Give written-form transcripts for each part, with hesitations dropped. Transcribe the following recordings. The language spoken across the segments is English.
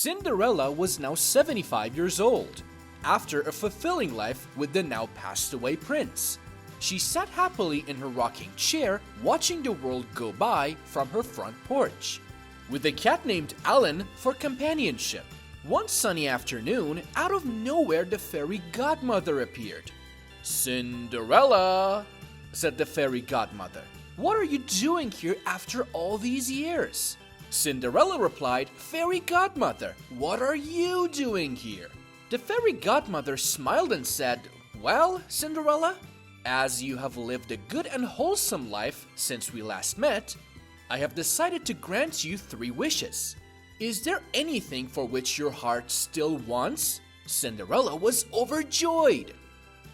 Cinderella was now 75 years old, after a fulfilling life with the now passed away prince. She sat happily in her rocking chair, watching the world go by from her front porch, with a cat named Alan for companionship. One sunny afternoon, out of nowhere the fairy godmother appeared. "Cinderella," said the fairy godmother, "what are you doing here after all these years?" Cinderella replied, "Fairy godmother, what are you doing here?" The fairy godmother smiled and said, "Well, Cinderella, as you have lived a good and wholesome life since we last met, I have decided to grant you 3 wishes. Is there anything for which your heart still wants?" Cinderella was overjoyed.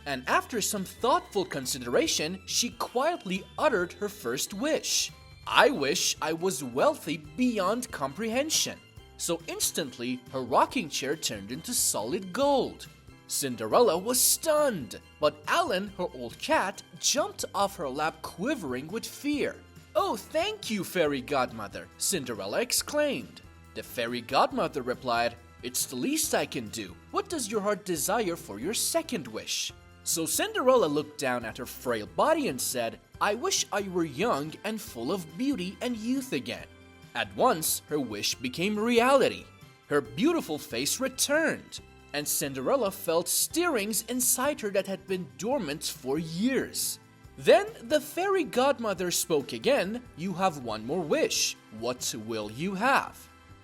And after some thoughtful consideration, she quietly uttered her first wish. "I wish I was wealthy beyond comprehension." So instantly, her rocking chair turned into solid gold. Cinderella was stunned, but Alan, her old cat, jumped off her lap quivering with fear. "Oh, thank you, fairy godmother," Cinderella exclaimed. The fairy godmother replied, "It's the least I can do. What does your heart desire for your second wish?" So Cinderella looked down at her frail body and said, "I wish I were young and full of beauty and youth again." At once, her wish became reality. Her beautiful face returned, and Cinderella felt stirrings inside her that had been dormant for years. Then the fairy godmother spoke again. "You have one more wish. What will you have?"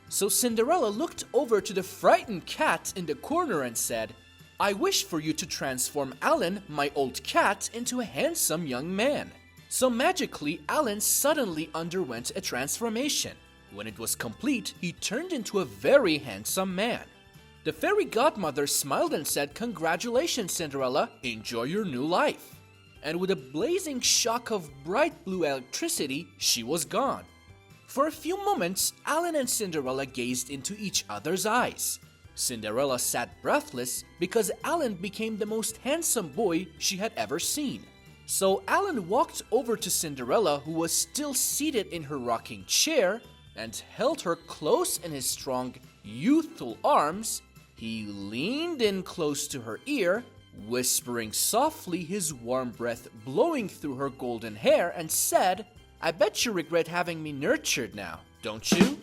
So Cinderella looked over to the frightened cat in the corner and said, "I wish for you to transform Alan, my old cat, into a handsome young man." So magically, Alan suddenly underwent a transformation. When it was complete, he turned into a very handsome man. The fairy godmother smiled and said, "Congratulations, Cinderella, enjoy your new life." And with a blazing shock of bright blue electricity, she was gone. For a few moments, Alan and Cinderella gazed into each other's eyes. Cinderella sat breathless because Alan became the most handsome boy she had ever seen. So Alan walked over to Cinderella, who was still seated in her rocking chair, and held her close in his strong, youthful arms. He leaned in close to her ear, whispering softly, his warm breath blowing through her golden hair, and said, "I bet you regret having me nurtured now, don't you?"